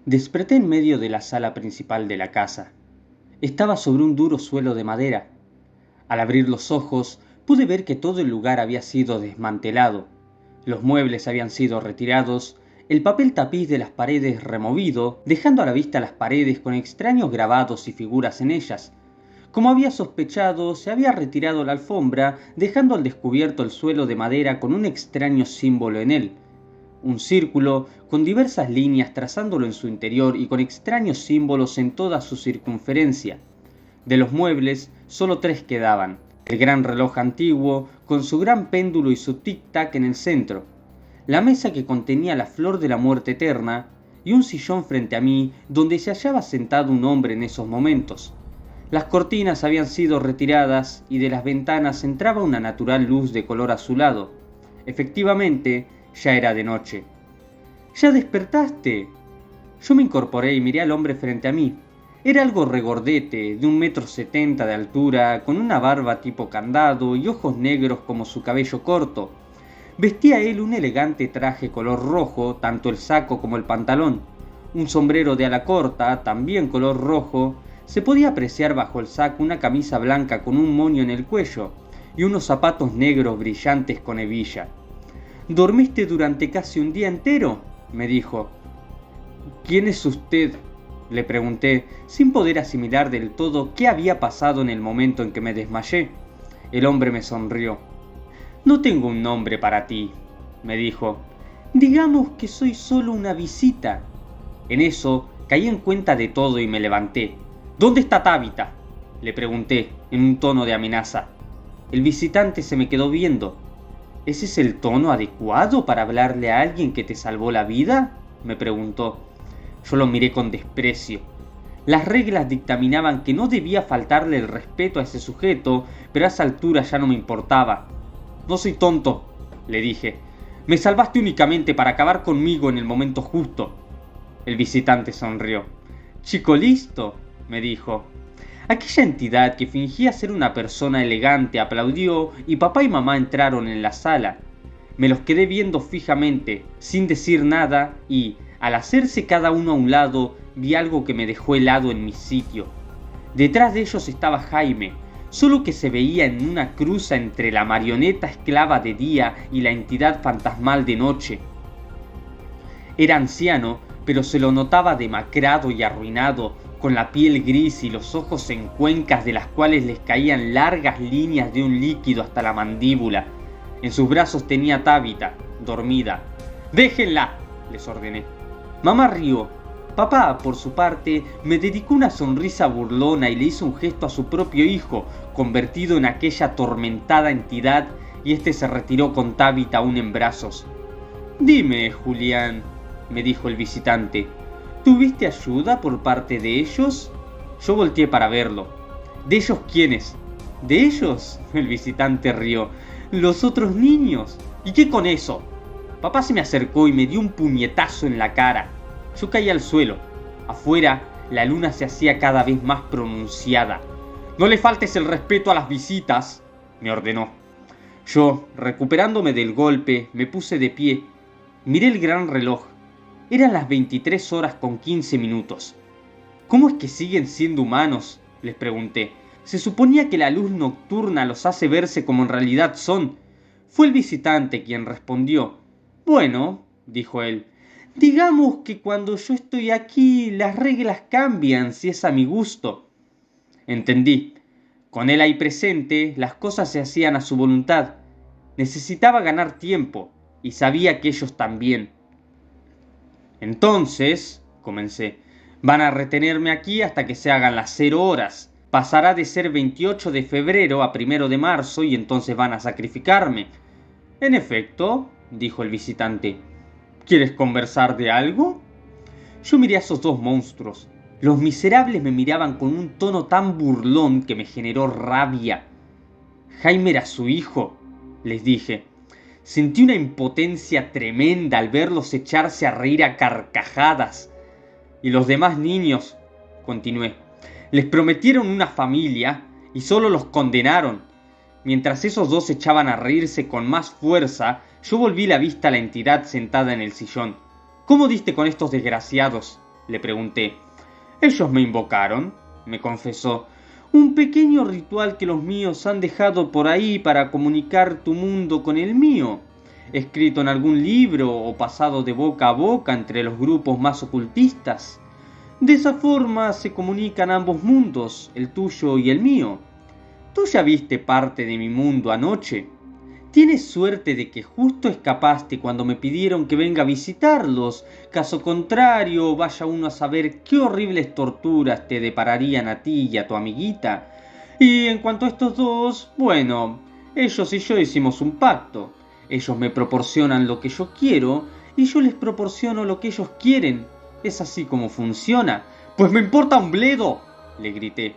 Desperté en medio de la sala principal de la casa. Estaba sobre un duro suelo de madera. Al abrir los ojos, pude ver que todo el lugar había sido desmantelado. Los muebles habían sido retirados, el papel tapiz de las paredes removido, dejando a la vista las paredes con extraños grabados y figuras en ellas. Como había sospechado, se había retirado la alfombra, dejando al descubierto el suelo de madera con un extraño símbolo en él. Un círculo con diversas líneas trazándolo en su interior y con extraños símbolos en toda su circunferencia. De los muebles, solo 3 quedaban: el gran reloj antiguo, con su gran péndulo y su tic-tac en el centro, la mesa que contenía la flor de la muerte eterna, y un sillón frente a mí donde se hallaba sentado un hombre en esos momentos. Las cortinas habían sido retiradas y de las ventanas entraba una natural luz de color azulado. Efectivamente, ya era de noche. ¿Ya despertaste? Yo me incorporé y miré al hombre frente a mí. Era algo regordete, de 1,70 m de altura, con una barba tipo candado y ojos negros como su cabello corto. Vestía él un elegante traje color rojo, tanto el saco como el pantalón. Un sombrero de ala corta, también color rojo. Se podía apreciar bajo el saco una camisa blanca con un moño en el cuello y unos zapatos negros brillantes con hebilla. ¿Dormiste durante casi un día entero?, me dijo. ¿Quién es usted?, le pregunté, sin poder asimilar del todo qué había pasado en el momento en que me desmayé. El hombre me sonrió. No tengo un nombre para ti, me dijo. Digamos que soy solo una visita. En eso caí en cuenta de todo y me levanté. ¿Dónde está Tabitha?, le pregunté, en un tono de amenaza. El visitante se me quedó viendo. ¿Ese es el tono adecuado para hablarle a alguien que te salvó la vida?, me preguntó. Yo lo miré con desprecio. Las reglas dictaminaban que no debía faltarle el respeto a ese sujeto, pero a esa altura ya no me importaba. No soy tonto, le dije. Me salvaste únicamente para acabar conmigo en el momento justo. El visitante sonrió. Chico listo, me dijo. Aquella entidad que fingía ser una persona elegante aplaudió y papá y mamá entraron en la sala. Me los quedé viendo fijamente, sin decir nada, y, al hacerse cada uno a un lado, vi algo que me dejó helado en mi sitio. Detrás de ellos estaba Jaime, solo que se veía en una cruza entre la marioneta esclava de día y la entidad fantasmal de noche. Era anciano, pero se lo notaba demacrado y arruinado, con la piel gris y los ojos en cuencas de las cuales les caían largas líneas de un líquido hasta la mandíbula. En sus brazos tenía a Tabitha, dormida. ¡Déjenla!, les ordené. Mamá rió. Papá, por su parte, me dedicó una sonrisa burlona y le hizo un gesto a su propio hijo, convertido en aquella atormentada entidad, y este se retiró con Tabitha aún en brazos. Dime, Julián, me dijo el visitante, ¿tuviste ayuda por parte de ellos? Yo volteé para verlo. ¿De ellos quiénes? ¿De ellos? El visitante rió. Los otros niños. ¿Y qué con eso? Papá se me acercó y me dio un puñetazo en la cara. Yo caí al suelo. Afuera, la luna se hacía cada vez más pronunciada. No le faltes el respeto a las visitas, me ordenó. Yo, recuperándome del golpe, me puse de pie. Miré el gran reloj. Eran las 23:15. ¿Cómo es que siguen siendo humanos?, les pregunté. Se suponía que la luz nocturna los hace verse como en realidad son. Fue el visitante quien respondió. Bueno, dijo él, digamos que cuando yo estoy aquí las reglas cambian si es a mi gusto. Entendí. Con él ahí presente, las cosas se hacían a su voluntad. Necesitaba ganar tiempo, y sabía que ellos también. Entonces, comencé, van a retenerme aquí hasta que se hagan las 0 horas. Pasará de ser 28 de febrero a 1 de marzo y entonces van a sacrificarme. En efecto, dijo el visitante. ¿Quieres conversar de algo? Yo miré a esos 2 monstruos. Los miserables me miraban con un tono tan burlón que me generó rabia. Jaime era su hijo, les dije. Sentí una impotencia tremenda al verlos echarse a reír a carcajadas. Y los demás niños, continué, les prometieron una familia y solo los condenaron. Mientras esos 2 echaban a reírse con más fuerza, yo volví la vista a la entidad sentada en el sillón. ¿Cómo diste con estos desgraciados? Le pregunté. Ellos me invocaron, me confesó. Un pequeño ritual que los míos han dejado por ahí para comunicar tu mundo con el mío, escrito en algún libro o pasado de boca a boca entre los grupos más ocultistas. De esa forma se comunican ambos mundos, el tuyo y el mío. Tú ya viste parte de mi mundo anoche. Tienes suerte de que justo escapaste cuando me pidieron que venga a visitarlos. Caso contrario, vaya uno a saber qué horribles torturas te depararían a ti y a tu amiguita. Y en cuanto a estos dos, bueno, ellos y yo hicimos un pacto. Ellos me proporcionan lo que yo quiero y yo les proporciono lo que ellos quieren. Es así como funciona. Pues me importa un bledo, le grité.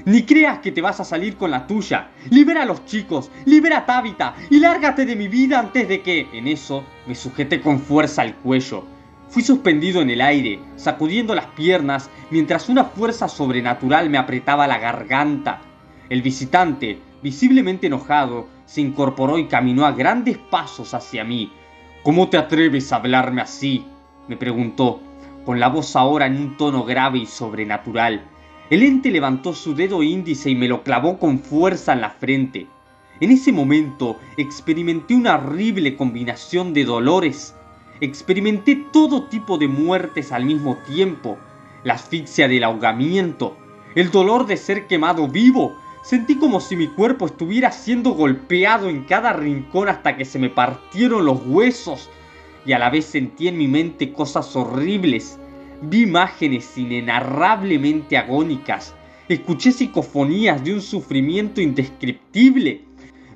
Ni creas que te vas a salir con la tuya. Libera a los chicos, libera a Tabitha y lárgate de mi vida antes de que... En eso me sujeté con fuerza al cuello. Fui suspendido en el aire, sacudiendo las piernas, mientras una fuerza sobrenatural me apretaba la garganta. El visitante, visiblemente enojado, se incorporó y caminó a grandes pasos hacia mí. ¿Cómo te atreves a hablarme así?, me preguntó, con la voz ahora en un tono grave y sobrenatural. El ente levantó su dedo índice y me lo clavó con fuerza en la frente. En ese momento experimenté una horrible combinación de dolores. Experimenté todo tipo de muertes al mismo tiempo. La asfixia del ahogamiento, el dolor de ser quemado vivo. Sentí como si mi cuerpo estuviera siendo golpeado en cada rincón hasta que se me partieron los huesos. Y a la vez sentí en mi mente cosas horribles. Vi imágenes inenarrablemente agónicas. Escuché psicofonías de un sufrimiento indescriptible.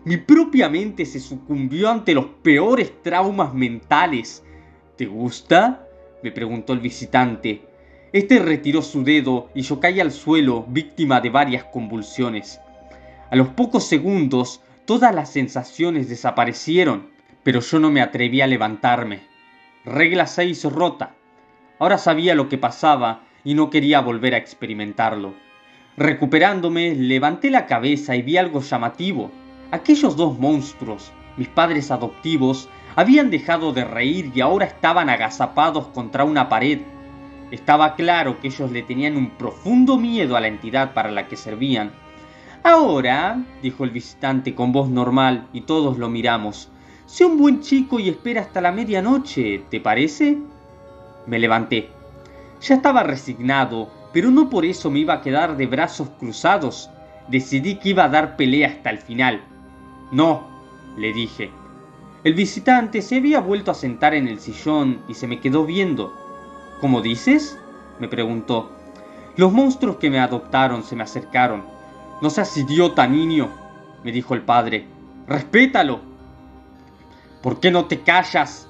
Mi propia mente se sucumbió ante los peores traumas mentales. ¿Te gusta?, me preguntó el visitante. Este retiró su dedo y yo caí al suelo, víctima de varias convulsiones. A los pocos segundos, todas las sensaciones desaparecieron, pero yo no me atreví a levantarme. Regla 6 rota. Ahora sabía lo que pasaba y no quería volver a experimentarlo. Recuperándome, levanté la cabeza y vi algo llamativo. Aquellos dos monstruos, mis padres adoptivos, habían dejado de reír y ahora estaban agazapados contra una pared. Estaba claro que ellos le tenían un profundo miedo a la entidad para la que servían. Ahora, dijo el visitante con voz normal y todos lo miramos, sé un buen chico y espera hasta la medianoche, ¿te parece? Me levanté. Ya estaba resignado, pero no por eso me iba a quedar de brazos cruzados. Decidí que iba a dar pelea hasta el final. No, le dije. El visitante se había vuelto a sentar en el sillón y se me quedó viendo. ¿Cómo dices?, me preguntó. Los monstruos que me adoptaron se me acercaron. No seas idiota, niño, me dijo el padre. Respétalo. ¿Por qué no te callas?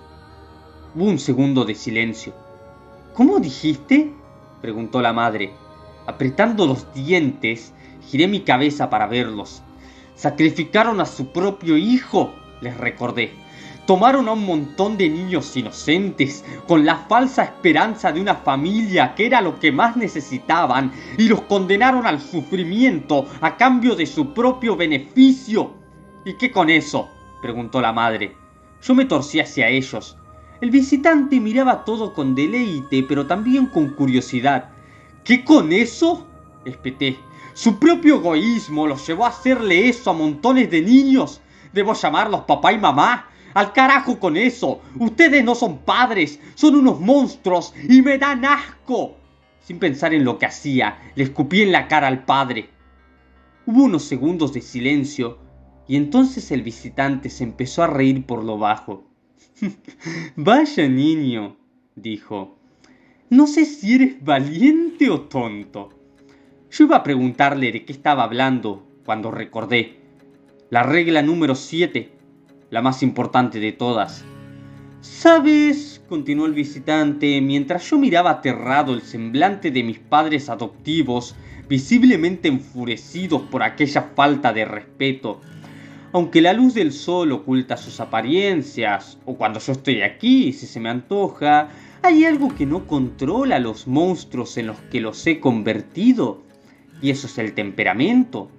Hubo un segundo de silencio. ¿Cómo dijiste?, preguntó la madre. Apretando los dientes, giré mi cabeza para verlos. Sacrificaron a su propio hijo, les recordé. Tomaron a un montón de niños inocentes con la falsa esperanza de una familia que era lo que más necesitaban y los condenaron al sufrimiento a cambio de su propio beneficio. ¿Y qué con eso?, preguntó la madre. Yo me torcí hacia ellos. El visitante miraba todo con deleite, pero también con curiosidad. ¿Qué con eso?, espeté. Su propio egoísmo los llevó a hacerle eso a montones de niños. ¿Debo llamarlos papá y mamá? ¡Al carajo con eso! Ustedes no son padres, son unos monstruos y me dan asco. Sin pensar en lo que hacía, le escupí en la cara al padre. Hubo unos segundos de silencio y entonces el visitante se empezó a reír por lo bajo. Vaya niño, dijo. No sé si eres valiente o tonto. Yo iba a preguntarle de qué estaba hablando cuando recordé. La regla número 7, la más importante de todas. ¿Sabes?, continuó el visitante, mientras yo miraba aterrado el semblante de mis padres adoptivos, visiblemente enfurecidos por aquella falta de respeto. Aunque la luz del sol oculta sus apariencias, o cuando yo estoy aquí, si se me antoja, hay algo que no controla a los monstruos en los que los he convertido, y eso es el temperamento.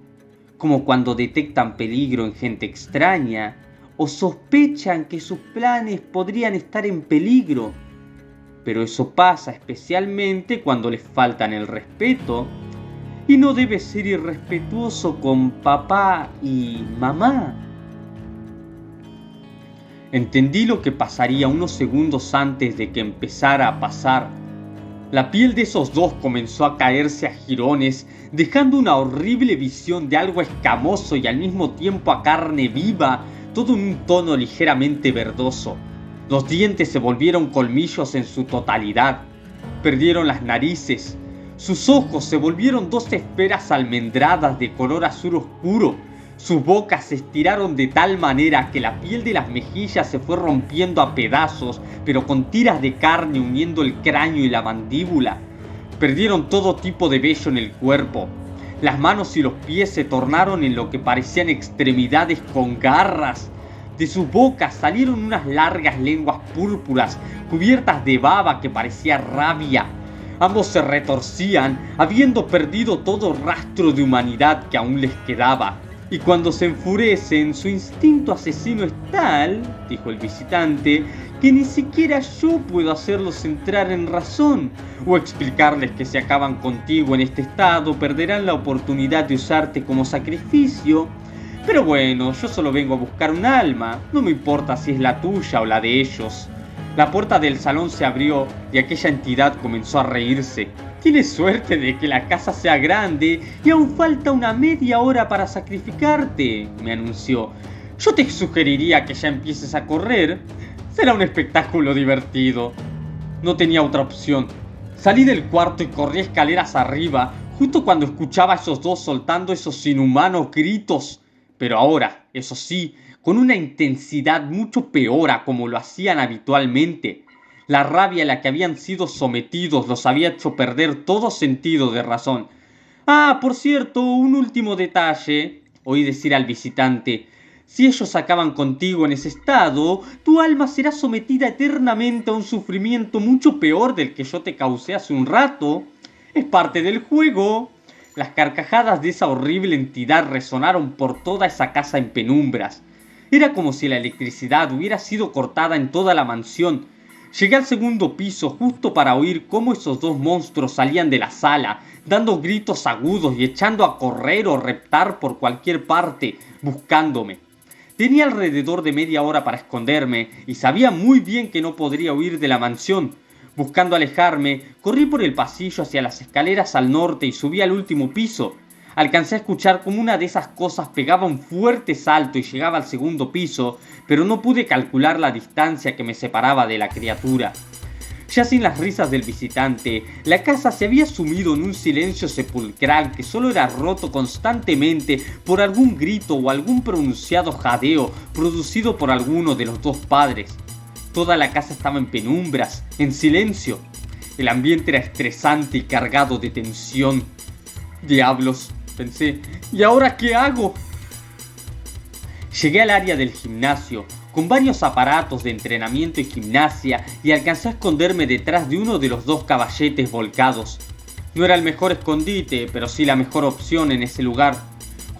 Como cuando detectan peligro en gente extraña, o sospechan que sus planes podrían estar en peligro. pero eso pasa especialmente cuando les faltan el respeto. Y no debes ser irrespetuoso con papá y mamá. Entendí lo que pasaría unos segundos antes de que empezara a pasar. La piel de esos dos comenzó a caerse a jirones, dejando una horrible visión de algo escamoso y al mismo tiempo a carne viva, todo en un tono ligeramente verdoso. Los dientes se volvieron colmillos en su totalidad. Perdieron las narices. Sus ojos se volvieron dos esferas almendradas de color azul oscuro. Sus bocas se estiraron de tal manera que la piel de las mejillas se fue rompiendo a pedazos, pero con tiras de carne uniendo el cráneo y la mandíbula. Perdieron todo tipo de vello en el cuerpo. Las manos y los pies se tornaron en lo que parecían extremidades con garras. De sus bocas salieron unas largas lenguas púrpuras, cubiertas de baba que parecía rabia. Ambos se retorcían, habiendo perdido todo rastro de humanidad que aún les quedaba. Y cuando se enfurecen, su instinto asesino es tal, dijo el visitante, que ni siquiera yo puedo hacerlos entrar en razón, o explicarles que si acaban contigo en este estado, perderán la oportunidad de usarte como sacrificio. Pero bueno, yo solo vengo a buscar un alma, no me importa si es la tuya o la de ellos. La puerta del salón se abrió y aquella entidad comenzó a reírse. Tienes suerte de que la casa sea grande y aún falta una media hora para sacrificarte, me anunció. Yo te sugeriría que ya empieces a correr. Será un espectáculo divertido. No tenía otra opción. Salí del cuarto y corrí escaleras arriba, justo cuando escuchaba a esos dos soltando esos inhumanos gritos. Pero ahora, eso sí, con una intensidad mucho peor a como lo hacían habitualmente. La rabia a la que habían sido sometidos los había hecho perder todo sentido de razón. Ah, por cierto, un último detalle, oí decir al visitante. Si ellos acaban contigo en ese estado, tu alma será sometida eternamente a un sufrimiento mucho peor del que yo te causé hace un rato. Es parte del juego. Las carcajadas de esa horrible entidad resonaron por toda esa casa en penumbras. Era como si la electricidad hubiera sido cortada en toda la mansión. Llegué al segundo piso justo para oír cómo esos dos monstruos salían de la sala, dando gritos agudos y echando a correr o reptar por cualquier parte, buscándome. Tenía alrededor de media hora para esconderme y sabía muy bien que no podría huir de la mansión. Buscando alejarme, corrí por el pasillo hacia las escaleras al norte y subí al último piso. Alcancé a escuchar cómo una de esas cosas pegaba un fuerte salto y llegaba al segundo piso, pero no pude calcular la distancia que me separaba de la criatura. Ya sin las risas del visitante, la casa se había sumido en un silencio sepulcral que solo era roto constantemente por algún grito o algún pronunciado jadeo producido por alguno de los dos padres. Toda la casa estaba en penumbras, en silencio. El ambiente era estresante y cargado de tensión. Diablos, pensé, ¿y ahora qué hago? Llegué al área del gimnasio, con varios aparatos de entrenamiento y gimnasia, y alcancé a esconderme detrás de uno de los dos caballetes volcados. No era el mejor escondite, pero sí la mejor opción en ese lugar.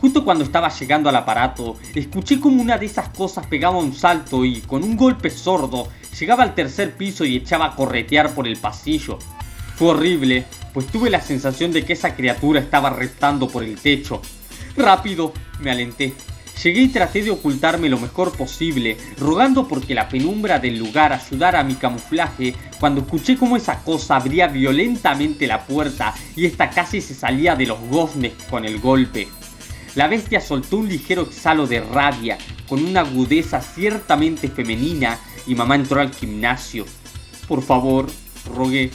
Justo cuando estaba llegando al aparato, escuché como una de esas cosas pegaba un salto y, con un golpe sordo, llegaba al tercer piso y echaba a corretear por el pasillo. Fue horrible, pues tuve la sensación de que esa criatura estaba reptando por el techo. ¡Rápido!, me alenté. Llegué y traté de ocultarme lo mejor posible, rogando porque la penumbra del lugar ayudara a mi camuflaje, cuando escuché cómo esa cosa abría violentamente la puerta y esta casi se salía de los goznes con el golpe. La bestia soltó un ligero exhalo de rabia, con una agudeza ciertamente femenina, y mamá entró al gimnasio. Por favor, rogué,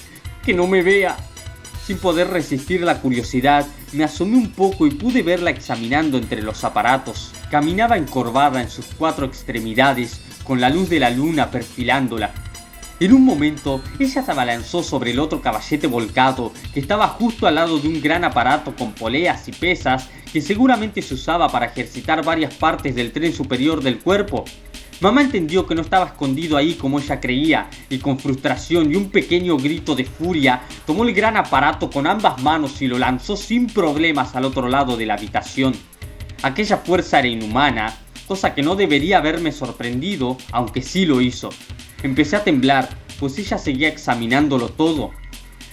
que no me vea. Sin poder resistir la curiosidad, me asomé un poco y pude verla examinando entre los aparatos. Caminaba encorvada en sus cuatro extremidades, con la luz de la luna perfilándola. En un momento, ella se abalanzó sobre el otro caballete volcado, que estaba justo al lado de un gran aparato con poleas y pesas, que seguramente se usaba para ejercitar varias partes del tren superior del cuerpo. Mamá entendió que no estaba escondido ahí como ella creía, y con frustración y un pequeño grito de furia, tomó el gran aparato con ambas manos y lo lanzó sin problemas al otro lado de la habitación. Aquella fuerza era inhumana, cosa que no debería haberme sorprendido, aunque sí lo hizo. Empecé a temblar, pues ella seguía examinándolo todo.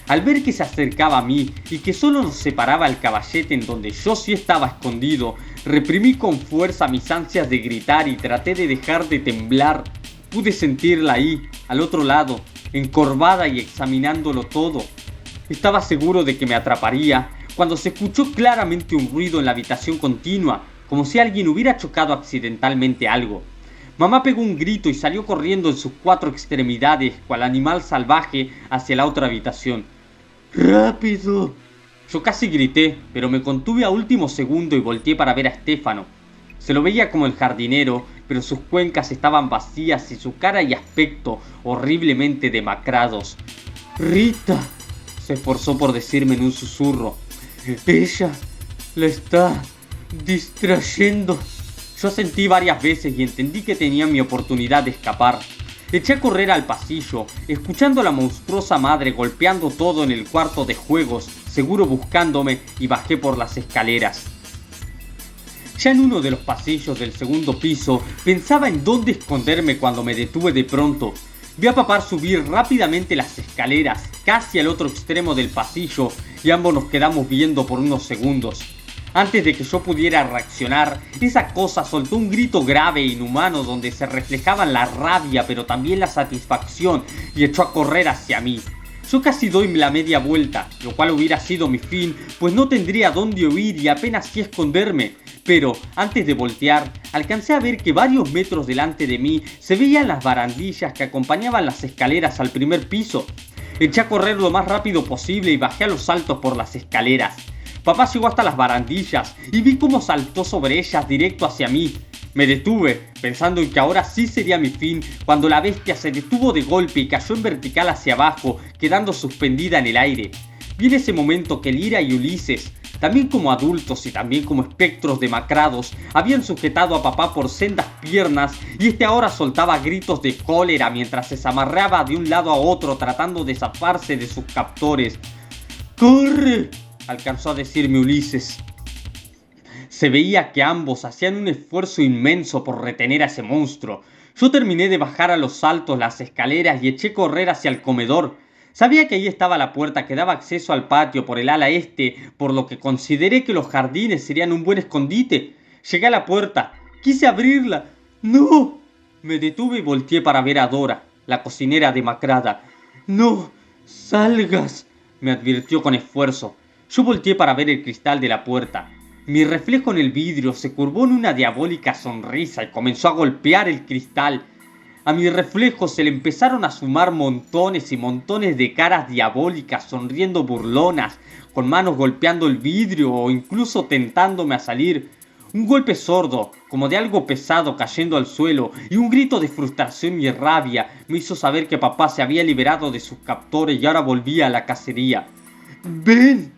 Al ver que se acercaba a mí y que solo nos separaba el caballete en donde yo sí estaba escondido, reprimí con fuerza mis ansias de gritar y traté de dejar de temblar. Pude sentirla ahí, al otro lado, encorvada y examinándolo todo. Estaba seguro de que me atraparía cuando se escuchó claramente un ruido en la habitación continua, como si alguien hubiera chocado accidentalmente algo. Mamá pegó un grito y salió corriendo en sus 4 extremidades, cual animal salvaje, hacia la otra habitación. ¡Rápido! Yo casi grité, pero me contuve a último segundo y volteé para ver a Stefano. Se lo veía como el jardinero, pero sus cuencas estaban vacías y su cara y aspecto horriblemente demacrados. ¡Rita!, se esforzó por decirme en un susurro. «Ella la está distrayendo». Yo sentí varias veces y entendí que tenía mi oportunidad de escapar. Eché a correr al pasillo, escuchando a la monstruosa madre golpeando todo en el cuarto de juegos, seguro buscándome, y bajé por las escaleras. Ya en uno de los pasillos del segundo piso, pensaba en dónde esconderme cuando me detuve de pronto. Vi a papá subir rápidamente las escaleras, casi al otro extremo del pasillo, y ambos nos quedamos viendo por unos segundos. Antes de que yo pudiera reaccionar, esa cosa soltó un grito grave e inhumano donde se reflejaban la rabia pero también la satisfacción, y echó a correr hacia mí. Yo casi doy la media vuelta, lo cual hubiera sido mi fin, pues no tendría dónde huir y apenas sí esconderme. Pero, antes de voltear, alcancé a ver que varios metros delante de mí se veían las barandillas que acompañaban las escaleras al primer piso. Eché a correr lo más rápido posible y bajé a los saltos por las escaleras. Papá llegó hasta las barandillas y vi cómo saltó sobre ellas directo hacia mí. Me detuve, pensando en que ahora sí sería mi fin, cuando la bestia se detuvo de golpe y cayó en vertical hacia abajo, quedando suspendida en el aire. Vi en ese momento que Lyra y Ulises, también como adultos y también como espectros demacrados, habían sujetado a papá por sendas piernas, y este ahora soltaba gritos de cólera mientras se zamarreaba de un lado a otro tratando de zafarse de sus captores. ¡Corre!, alcanzó a decirme Ulises. Se veía que ambos hacían un esfuerzo inmenso por retener a ese monstruo. Yo terminé de bajar a los saltos las escaleras y eché a correr hacia el comedor. Sabía que ahí estaba la puerta que daba acceso al patio por el ala este, por lo que consideré que los jardines serían un buen escondite. Llegué a la puerta. Quise abrirla. ¡No! Me detuve y volteé para ver a Dora, la cocinera demacrada. «No salgas», me advirtió con esfuerzo. Yo volteé para ver el cristal de la puerta. Mi reflejo en el vidrio se curvó en una diabólica sonrisa y comenzó a golpear el cristal. A mi reflejo se le empezaron a sumar montones y montones de caras diabólicas sonriendo burlonas, con manos golpeando el vidrio o incluso tentándome a salir. Un golpe sordo, como de algo pesado cayendo al suelo, y un grito de frustración y rabia me hizo saber que papá se había liberado de sus captores y ahora volvía a la cacería. «¡Ven!».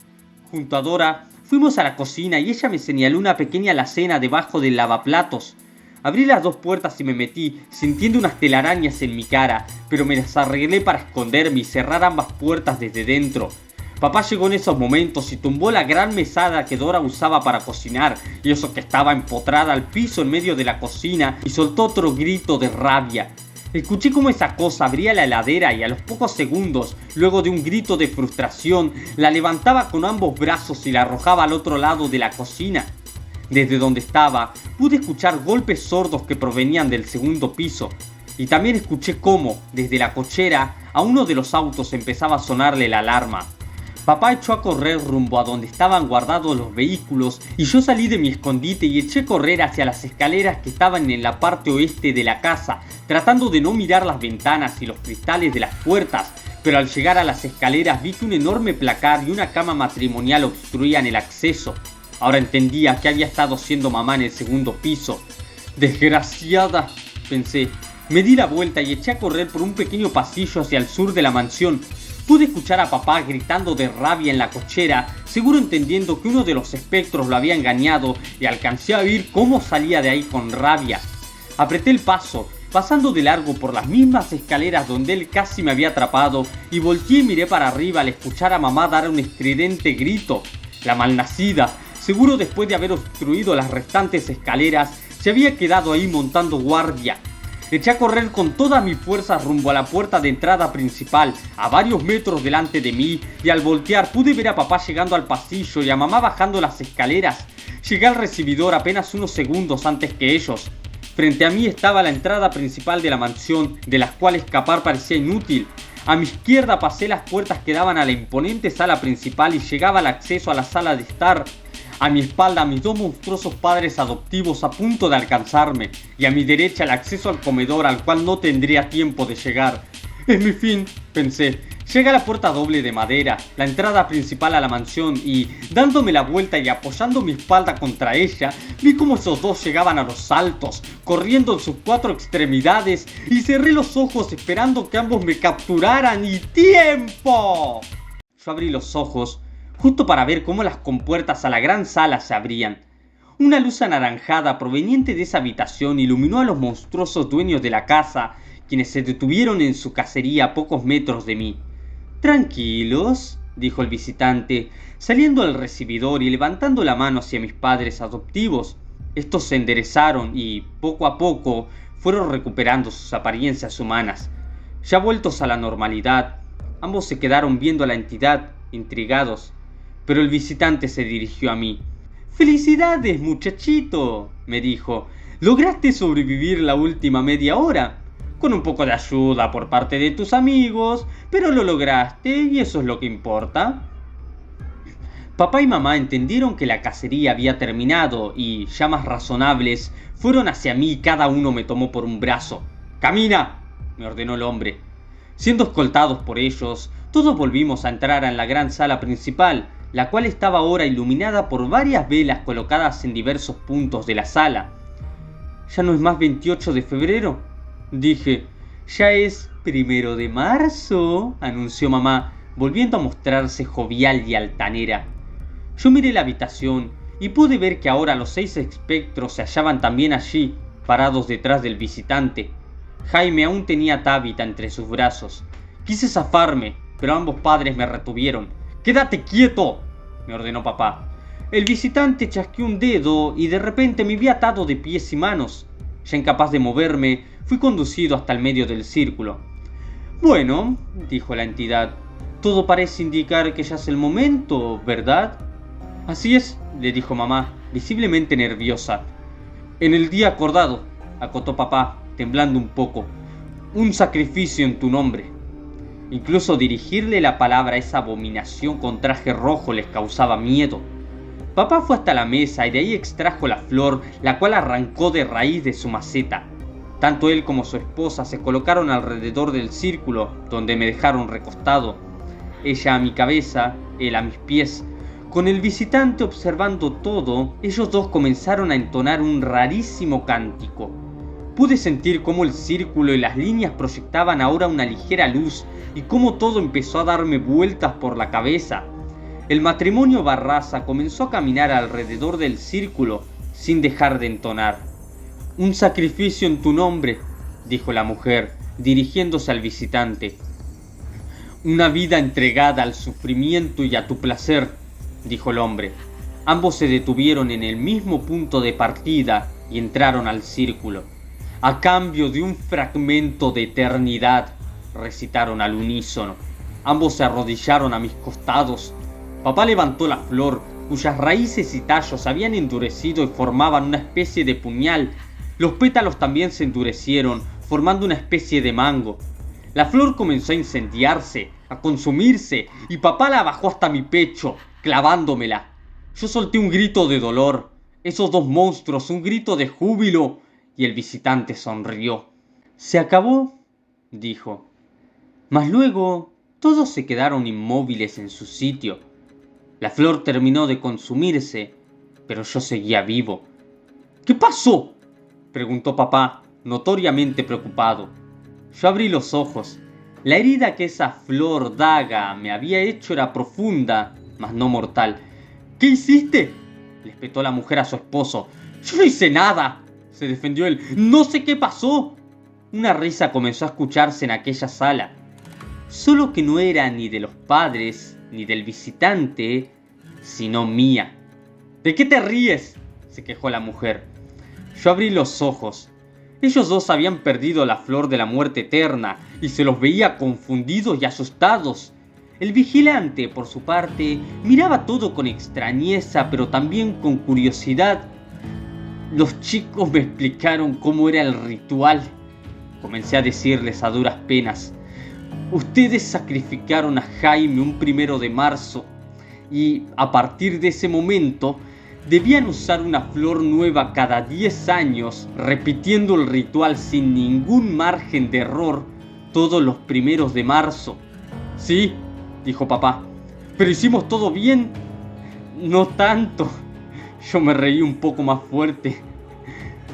Junto a Dora fuimos a la cocina y ella me señaló una pequeña alacena debajo del lavaplatos. Abrí las 2 puertas y me metí, sintiendo unas telarañas en mi cara, pero me las arreglé para esconderme y cerrar ambas puertas desde dentro. Papá llegó en esos momentos y tumbó la gran mesada que Dora usaba para cocinar, y eso que estaba empotrada al piso en medio de la cocina, y soltó otro grito de rabia. Escuché cómo esa cosa abría la heladera y a los pocos segundos, luego de un grito de frustración, la levantaba con ambos brazos y la arrojaba al otro lado de la cocina. Desde donde estaba, pude escuchar golpes sordos que provenían del segundo piso. Y también escuché cómo, desde la cochera, a uno de los autos empezaba a sonarle la alarma. Papá echó a correr rumbo a donde estaban guardados los vehículos y yo salí de mi escondite y eché a correr hacia las escaleras que estaban en la parte oeste de la casa, tratando de no mirar las ventanas y los cristales de las puertas, pero al llegar a las escaleras vi que un enorme placar y una cama matrimonial obstruían el acceso. Ahora entendía que había estado siendo mamá en el segundo piso. «Desgraciada», pensé. Me di la vuelta y eché a correr por un pequeño pasillo hacia el sur de la mansión. Pude escuchar a papá gritando de rabia en la cochera, seguro entendiendo que uno de los espectros lo había engañado, y alcancé a oír cómo salía de ahí con rabia. Apreté el paso, pasando de largo por las mismas escaleras donde él casi me había atrapado, y volteé y miré para arriba al escuchar a mamá dar un estridente grito. La malnacida, seguro después de haber obstruido las restantes escaleras, se había quedado ahí montando guardia. Eché a correr con todas mis fuerzas rumbo a la puerta de entrada principal, a varios metros delante de mí, y al voltear pude ver a papá llegando al pasillo y a mamá bajando las escaleras. Llegué al recibidor apenas unos segundos antes que ellos. Frente a mí estaba la entrada principal de la mansión, de las cuales escapar parecía inútil. A mi izquierda pasé las puertas que daban a la imponente sala principal y llegaba al acceso a la sala de estar. A mi espalda mis dos monstruosos padres adoptivos a punto de alcanzarme, y a mi derecha el acceso al comedor al cual no tendría tiempo de llegar. Es mi fin, pensé. Llega a la puerta doble de madera, la entrada principal a la mansión, y dándome la vuelta y apoyando mi espalda contra ella, vi cómo esos dos llegaban a los saltos, corriendo en sus cuatro extremidades, y cerré los ojos esperando que ambos me capturaran. ¡Y tiempo! Yo abrí los ojos justo para ver cómo las compuertas a la gran sala se abrían. Una luz anaranjada proveniente de esa habitación iluminó a los monstruosos dueños de la casa, quienes se detuvieron en su cacería a pocos metros de mí. «Tranquilos», dijo el visitante, saliendo al recibidor y levantando la mano hacia mis padres adoptivos. Estos se enderezaron y, poco a poco, fueron recuperando sus apariencias humanas. Ya vueltos a la normalidad, ambos se quedaron viendo a la entidad, intrigados. Pero el visitante se dirigió a mí. «¡Felicidades, muchachito!», me dijo. «Lograste sobrevivir la última media hora. Con un poco de ayuda por parte de tus amigos, pero lo lograste y eso es lo que importa». Papá y mamá entendieron que la cacería había terminado y, ya más razonables, fueron hacia mí y cada uno me tomó por un brazo. «¡Camina!», me ordenó el hombre. Siendo escoltados por ellos, todos volvimos a entrar en la gran sala principal, la cual estaba ahora iluminada por varias velas colocadas en diversos puntos de la sala. «¿Ya no es más 28 de febrero?» dije. «Ya es 1 de marzo», anunció mamá, volviendo a mostrarse jovial y altanera. Yo miré la habitación y pude ver que ahora los 6 espectros se hallaban también allí, parados detrás del visitante. Jaime aún tenía a Tabitha entre sus brazos. Quise zafarme, pero ambos padres me retuvieron. «¡Quédate quieto!», me ordenó papá. El visitante chasqueó un dedo y de repente me vi atado de pies y manos. Ya incapaz de moverme, fui conducido hasta el medio del círculo. «Bueno», dijo la entidad, «todo parece indicar que ya es el momento, ¿verdad?». «Así es», le dijo mamá, visiblemente nerviosa. «En el día acordado», acotó papá, temblando un poco. «Un sacrificio en tu nombre». Incluso dirigirle la palabra a esa abominación con traje rojo les causaba miedo. Papá fue hasta la mesa y de ahí extrajo la flor, la cual arrancó de raíz de su maceta. Tanto él como su esposa se colocaron alrededor del círculo, donde me dejaron recostado. Ella a mi cabeza, él a mis pies. Con el visitante observando todo, ellos dos comenzaron a entonar un rarísimo cántico. Pude sentir cómo el círculo y las líneas proyectaban ahora una ligera luz y cómo todo empezó a darme vueltas por la cabeza. El matrimonio Barraza comenzó a caminar alrededor del círculo sin dejar de entonar. «Un sacrificio en tu nombre», dijo la mujer, dirigiéndose al visitante. «Una vida entregada al sufrimiento y a tu placer», dijo el hombre. Ambos se detuvieron en el mismo punto de partida y entraron al círculo. «A cambio de un fragmento de eternidad», recitaron al unísono. Ambos se arrodillaron a mis costados. Papá levantó la flor, cuyas raíces y tallos habían endurecido y formaban una especie de puñal. Los pétalos también se endurecieron, formando una especie de mango. La flor comenzó a incendiarse, a consumirse, y papá la bajó hasta mi pecho, clavándomela. Yo solté un grito de dolor, esos dos monstruos un grito de júbilo, y el visitante sonrió. «¿Se acabó?», dijo. Mas luego todos se quedaron inmóviles en su sitio. La flor terminó de consumirse, pero yo seguía vivo. «¿Qué pasó?», preguntó papá, notoriamente preocupado. Yo abrí los ojos. La herida que esa flor daga me había hecho era profunda, mas no mortal. «¿Qué hiciste?», le espetó la mujer a su esposo. «Yo no hice nada», se defendió él. «No sé qué pasó». Una risa comenzó a escucharse en aquella sala. Solo que no era ni de los padres ni del visitante, sino mía. «¿De qué te ríes?», se quejó la mujer. Yo abrí los ojos. Ellos dos habían perdido la flor de la muerte eterna y se los veía confundidos y asustados. El vigilante, por su parte, miraba todo con extrañeza, pero también con curiosidad. Los chicos me explicaron cómo era el ritual. Comencé a decirles a duras penas. Ustedes sacrificaron a Jaime un 1 de marzo y a partir de ese momento debían usar una flor nueva cada 10 años, repitiendo el ritual sin ningún margen de error todos los 1 de marzo. Sí, dijo papá, pero hicimos todo bien. No tanto. Yo me reí un poco más fuerte.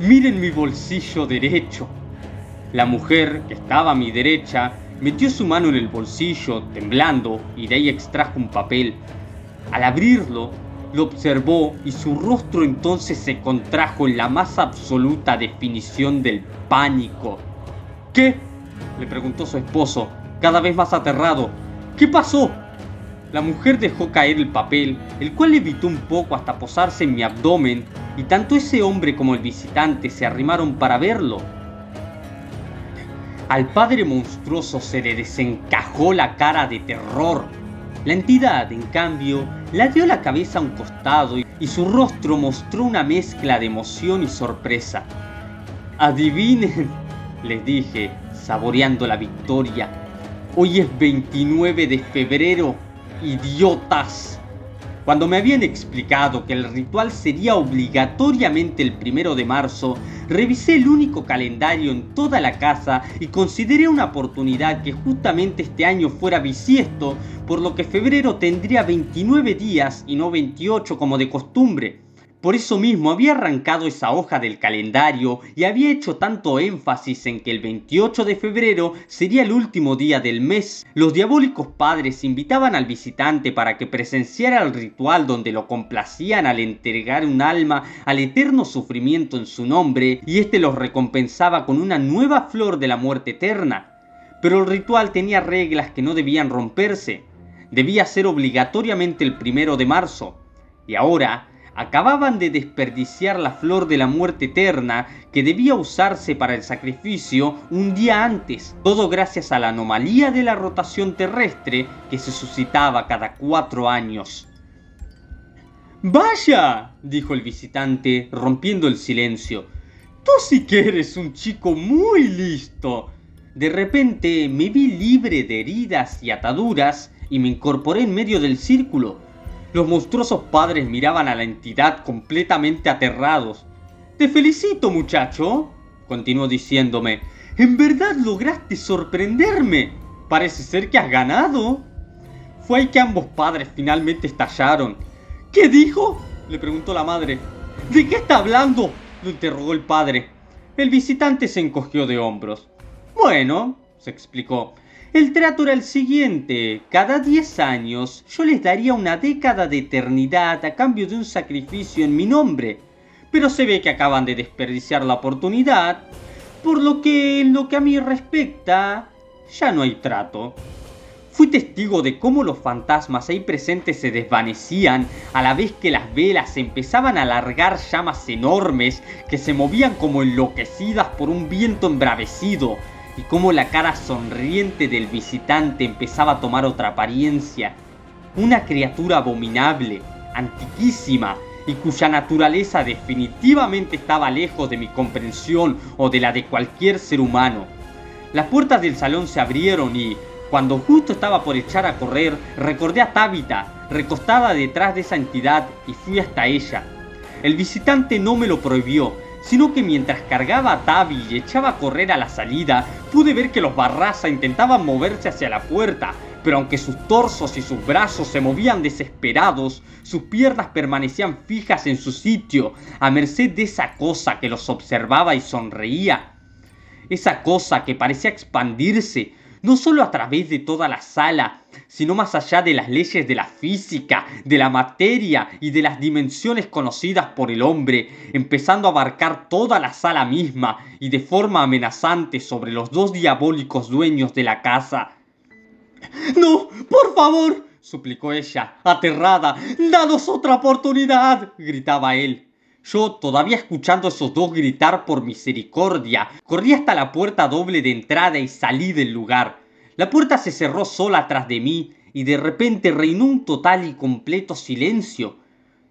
Miren mi bolsillo derecho. La mujer, que estaba a mi derecha, metió su mano en el bolsillo, temblando, y de ahí extrajo un papel. Al abrirlo, lo observó y su rostro entonces se contrajo en la más absoluta definición del pánico. ¿Qué?, le preguntó su esposo, cada vez más aterrado. ¿Qué pasó? La mujer dejó caer el papel, el cual levitó un poco hasta posarse en mi abdomen, y tanto ese hombre como el visitante se arrimaron para verlo. Al padre monstruoso se le desencajó la cara de terror. La entidad, en cambio, la dio la cabeza a un costado y su rostro mostró una mezcla de emoción y sorpresa. Adivinen, les dije, saboreando la victoria. Hoy es 29 de febrero, idiotas. Cuando me habían explicado que el ritual sería obligatoriamente el 1 de marzo, revisé el único calendario en toda la casa y consideré una oportunidad que justamente este año fuera bisiesto, por lo que febrero tendría 29 días y no 28 como de costumbre. Por eso mismo había arrancado esa hoja del calendario y había hecho tanto énfasis en que el 28 de febrero sería el último día del mes. Los diabólicos padres invitaban al visitante para que presenciara el ritual donde lo complacían al entregar un alma al eterno sufrimiento en su nombre, y este los recompensaba con una nueva flor de la muerte eterna. Pero el ritual tenía reglas que no debían romperse. Debía ser obligatoriamente el 1 de marzo. Y ahora acababan de desperdiciar la flor de la muerte eterna que debía usarse para el sacrificio un día antes, todo gracias a la anomalía de la rotación terrestre que se suscitaba cada 4 años. ¡Vaya!, dijo el visitante, rompiendo el silencio. ¡Tú sí que eres un chico muy listo! De repente me vi libre de heridas y ataduras y me incorporé en medio del círculo. Los monstruosos padres miraban a la entidad completamente aterrados. «Te felicito, muchacho», continuó diciéndome. «En verdad lograste sorprenderme. Parece ser que has ganado». Fue ahí que ambos padres finalmente estallaron. «¿Qué dijo?», le preguntó la madre. «¿De qué está hablando?», lo interrogó el padre. El visitante se encogió de hombros. «Bueno», se explicó, «el trato era el siguiente. Cada 10 años yo les daría una década de eternidad a cambio de un sacrificio en mi nombre. Pero se ve que acaban de desperdiciar la oportunidad, por lo que en lo que a mí respecta, ya no hay trato». Fui testigo de cómo los fantasmas ahí presentes se desvanecían a la vez que las velas empezaban a largar llamas enormes que se movían como enloquecidas por un viento embravecido, y cómo la cara sonriente del visitante empezaba a tomar otra apariencia. Una criatura abominable, antiquísima, y cuya naturaleza definitivamente estaba lejos de mi comprensión o de la de cualquier ser humano. Las puertas del salón se abrieron y, cuando justo estaba por echar a correr, recordé a Tabitha, recostada detrás de esa entidad, y fui hasta ella. El visitante no me lo prohibió, sino que mientras cargaba a Tabi y echaba a correr a la salida, pude ver que los Barraza intentaban moverse hacia la puerta, pero aunque sus torsos y sus brazos se movían desesperados, sus piernas permanecían fijas en su sitio, a merced de esa cosa que los observaba y sonreía. Esa cosa que parecía expandirse, no solo a través de toda la sala, sino más allá de las leyes de la física, de la materia y de las dimensiones conocidas por el hombre, empezando a abarcar toda la sala misma y de forma amenazante sobre los dos diabólicos dueños de la casa. «¡No, por favor!», suplicó ella, aterrada. «¡Danos otra oportunidad!», gritaba él. Yo, todavía escuchando a esos dos gritar por misericordia, corrí hasta la puerta doble de entrada y salí del lugar. La puerta se cerró sola tras de mí y de repente reinó un total y completo silencio.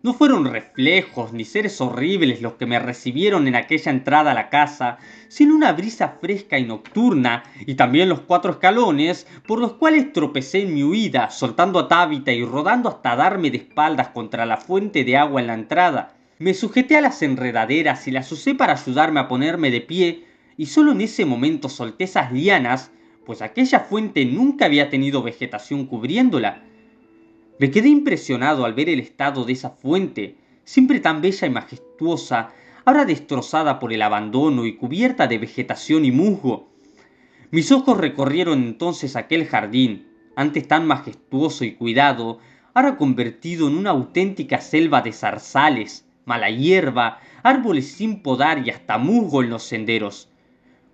No fueron reflejos ni seres horribles los que me recibieron en aquella entrada a la casa, sino una brisa fresca y nocturna, y también los 4 escalones por los cuales tropecé en mi huida, soltando a Tabitha y rodando hasta darme de espaldas contra la fuente de agua en la entrada. Me sujeté a las enredaderas y las usé para ayudarme a ponerme de pie, y solo en ese momento solté esas lianas, pues aquella fuente nunca había tenido vegetación cubriéndola. Me quedé impresionado al ver el estado de esa fuente, siempre tan bella y majestuosa, ahora destrozada por el abandono y cubierta de vegetación y musgo. Mis ojos recorrieron entonces aquel jardín, antes tan majestuoso y cuidado, ahora convertido en una auténtica selva de zarzales, mala hierba, árboles sin podar y hasta musgo en los senderos.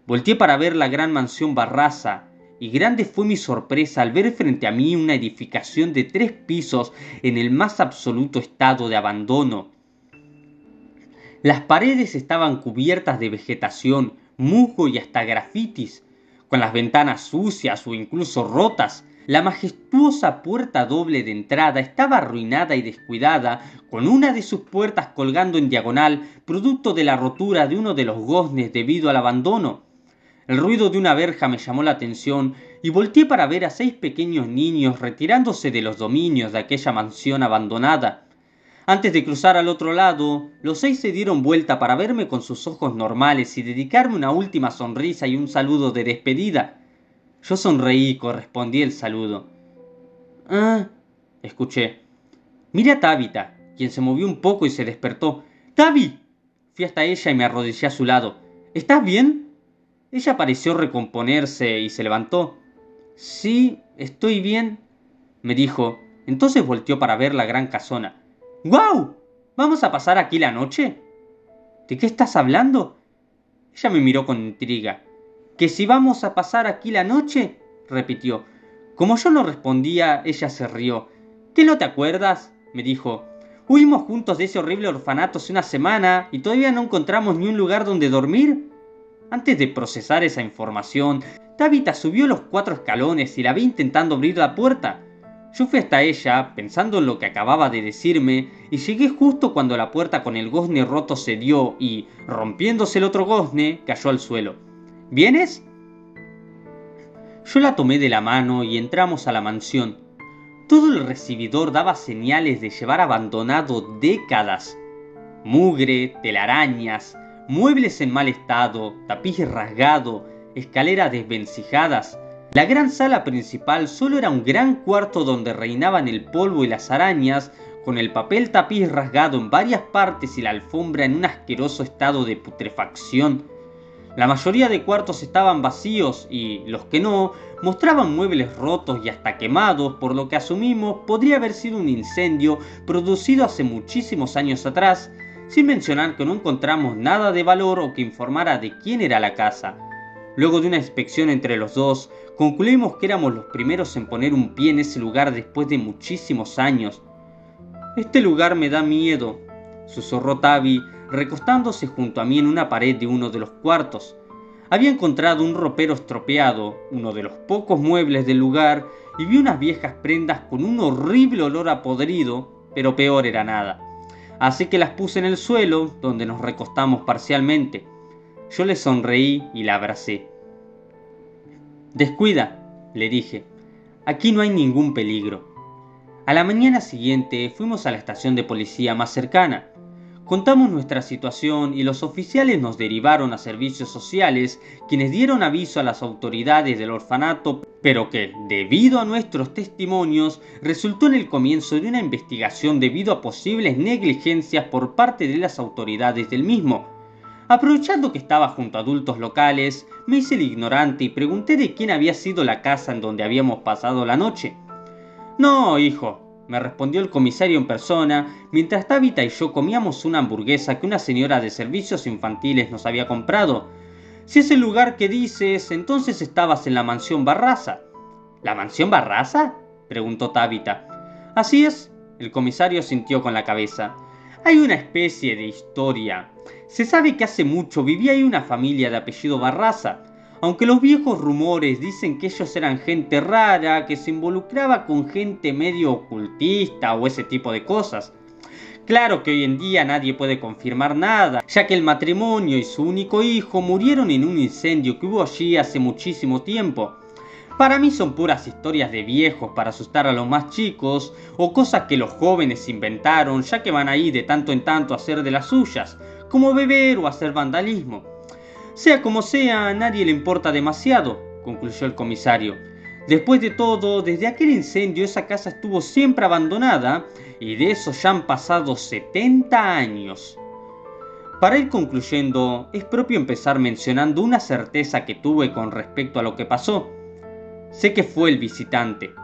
Volteé para ver la gran mansión Barraza, y grande fue mi sorpresa al ver frente a mí una edificación de 3 pisos en el más absoluto estado de abandono. Las paredes estaban cubiertas de vegetación, musgo y hasta grafitis, con las ventanas sucias o incluso rotas. La majestuosa puerta doble de entrada estaba arruinada y descuidada, con una de sus puertas colgando en diagonal, producto de la rotura de uno de los goznes debido al abandono. El ruido de una verja me llamó la atención y volteé para ver a 6 pequeños niños retirándose de los dominios de aquella mansión abandonada. Antes de cruzar al otro lado, los 6 se dieron vuelta para verme con sus ojos normales y dedicarme una última sonrisa y un saludo de despedida. Yo sonreí y correspondí el saludo. «Ah», escuché. Miré a Tabitha, quien se movió un poco y se despertó. «¡Tabi!». Fui hasta ella y me arrodillé a su lado. «¿Estás bien?». Ella pareció recomponerse y se levantó. «Sí, estoy bien», me dijo. Entonces volteó para ver la gran casona. «¡Guau! ¿Vamos a pasar aquí la noche?». «¿De qué estás hablando?». Ella me miró con intriga. «¿Que si vamos a pasar aquí la noche?», repitió. Como yo no respondía, ella se rió. «¿Qué, no te acuerdas?», me dijo. «Huimos juntos de ese horrible orfanato hace una semana y todavía no encontramos ni un lugar donde dormir». Antes de procesar esa información, Tabitha subió los 4 escalones y la vi intentando abrir la puerta. Yo fui hasta ella, pensando en lo que acababa de decirme, y llegué justo cuando la puerta con el gozne roto cedió y, rompiéndose el otro gozne, cayó al suelo. «¿Vienes?». Yo la tomé de la mano y entramos a la mansión. Todo el recibidor daba señales de llevar abandonado décadas. Mugre, telarañas, muebles en mal estado, tapiz rasgado, escaleras desvencijadas. La gran sala principal solo era un gran cuarto donde reinaban el polvo y las arañas, con el papel tapiz rasgado en varias partes y la alfombra en un asqueroso estado de putrefacción. La mayoría de cuartos estaban vacíos y, los que no, mostraban muebles rotos y hasta quemados, por lo que asumimos podría haber sido un incendio producido hace muchísimos años atrás, sin mencionar que no encontramos nada de valor o que informara de quién era la casa. Luego de una inspección entre los dos, concluimos que éramos los primeros en poner un pie en ese lugar después de muchísimos años. «Este lugar me da miedo», susurró Tabi, recostándose junto a mí en una pared de uno de los cuartos. Había encontrado un ropero estropeado, uno de los pocos muebles del lugar, y vi unas viejas prendas con un horrible olor a podrido, pero peor era nada. Así que las puse en el suelo, donde nos recostamos parcialmente. Yo le sonreí y la abracé. «Descuida», le dije. «Aquí no hay ningún peligro». A la mañana siguiente fuimos a la estación de policía más cercana. Contamos nuestra situación y los oficiales nos derivaron a servicios sociales, quienes dieron aviso a las autoridades del orfanato, pero que, debido a nuestros testimonios, resultó en el comienzo de una investigación debido a posibles negligencias por parte de las autoridades del mismo. Aprovechando que estaba junto a adultos locales, me hice el ignorante y pregunté de quién había sido la casa en donde habíamos pasado la noche. «No, hijo», me respondió el comisario en persona, mientras Tabitha y yo comíamos una hamburguesa que una señora de servicios infantiles nos había comprado. «Si es el lugar que dices, entonces estabas en la mansión Barraza». «¿La mansión Barraza?», preguntó Tabitha. «Así es», el comisario asintió con la cabeza. Hay una especie de historia. Se sabe que hace mucho vivía ahí una familia de apellido Barraza, aunque los viejos rumores dicen que ellos eran gente rara, que se involucraba con gente medio ocultista o ese tipo de cosas. Claro que hoy en día nadie puede confirmar nada, ya que el matrimonio y su único hijo murieron en un incendio que hubo allí hace muchísimo tiempo. Para mí son puras historias de viejos para asustar a los más chicos, o cosas que los jóvenes inventaron, ya que van ahí de tanto en tanto a hacer de las suyas, como beber o hacer vandalismo. Sea como sea, a nadie le importa demasiado, concluyó el comisario. Después de todo, desde aquel incendio esa casa estuvo siempre abandonada, y de eso ya han pasado 70 años. Para ir concluyendo, es propio empezar mencionando una certeza que tuve con respecto a lo que pasó. Sé que fue el visitante.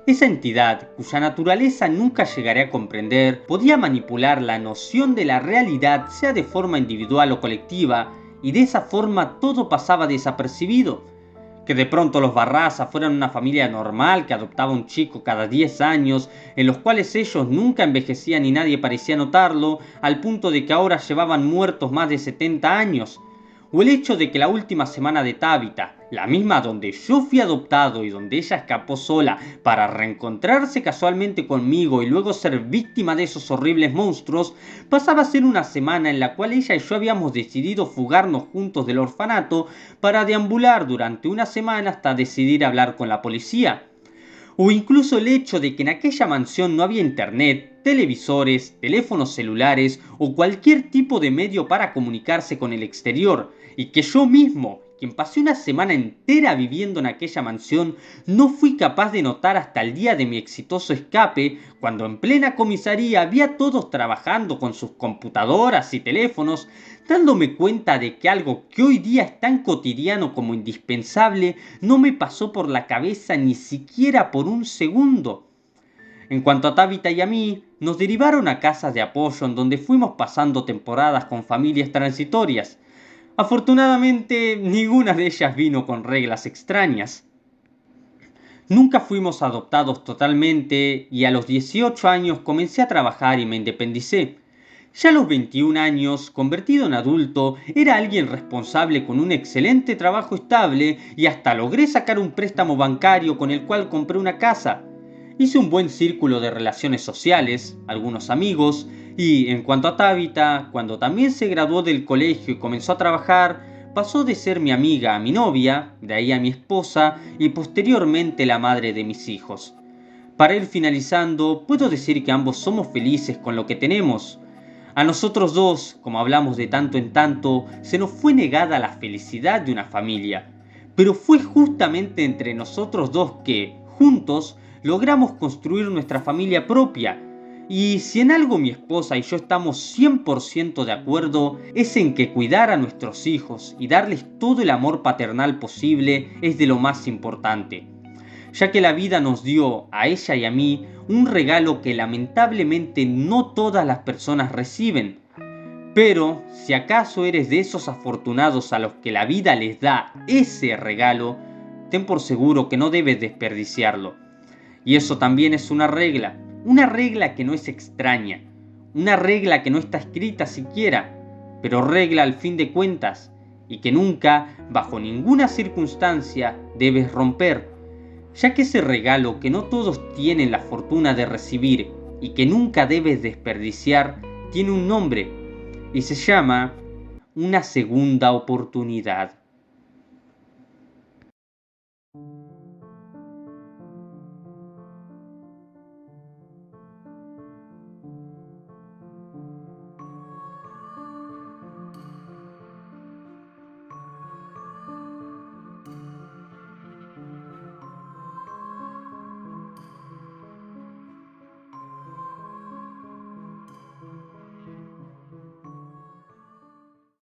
Esa entidad, cuya naturaleza nunca llegaré a comprender, podía manipular la noción de la realidad, sea de forma individual o colectiva, y de esa forma todo pasaba desapercibido. Que de pronto los Barraza fueran una familia normal que adoptaba un chico cada 10 años, en los cuales ellos nunca envejecían y nadie parecía notarlo, al punto de que ahora llevaban muertos más de 70 años. O el hecho de que la última semana de Tabitha, la misma donde yo fui adoptado y donde ella escapó sola para reencontrarse casualmente conmigo y luego ser víctima de esos horribles monstruos, pasaba a ser una semana en la cual ella y yo habíamos decidido fugarnos juntos del orfanato para deambular durante una semana hasta decidir hablar con la policía. O incluso el hecho de que en aquella mansión no había internet, televisores, teléfonos celulares o cualquier tipo de medio para comunicarse con el exterior, y que yo mismo, quien pasé una semana entera viviendo en aquella mansión, no fui capaz de notar hasta el día de mi exitoso escape, cuando en plena comisaría había todos trabajando con sus computadoras y teléfonos, dándome cuenta de que algo que hoy día es tan cotidiano como indispensable no me pasó por la cabeza ni siquiera por un segundo. En cuanto a Tabitha y a mí, nos derivaron a casas de apoyo en donde fuimos pasando temporadas con familias transitorias. Afortunadamente, ninguna de ellas vino con reglas extrañas. Nunca fuimos adoptados totalmente y a los 18 años comencé a trabajar y me independicé. Ya a los 21 años, convertido en adulto, era alguien responsable con un excelente trabajo estable y hasta logré sacar un préstamo bancario con el cual compré una casa. Hice un buen círculo de relaciones sociales, algunos amigos, y en cuanto a Tabitha, cuando también se graduó del colegio y comenzó a trabajar, pasó de ser mi amiga a mi novia, de ahí a mi esposa y posteriormente la madre de mis hijos. Para ir finalizando, puedo decir que ambos somos felices con lo que tenemos. A nosotros dos, como hablamos de tanto en tanto, se nos fue negada la felicidad de una familia, pero fue justamente entre nosotros dos que, juntos, logramos construir nuestra familia propia. Y si en algo mi esposa y yo estamos 100% de acuerdo, es en que cuidar a nuestros hijos y darles todo el amor paternal posible es de lo más importante, ya que la vida nos dio, a ella y a mí, un regalo que lamentablemente no todas las personas reciben. Pero, si acaso eres de esos afortunados a los que la vida les da ese regalo, ten por seguro que no debes desperdiciarlo. Y eso también es una regla que no es extraña, una regla que no está escrita siquiera, pero regla al fin de cuentas, y que nunca, bajo ninguna circunstancia, debes romper, ya que ese regalo que no todos tienen la fortuna de recibir y que nunca debes desperdiciar, tiene un nombre, y se llama una segunda oportunidad.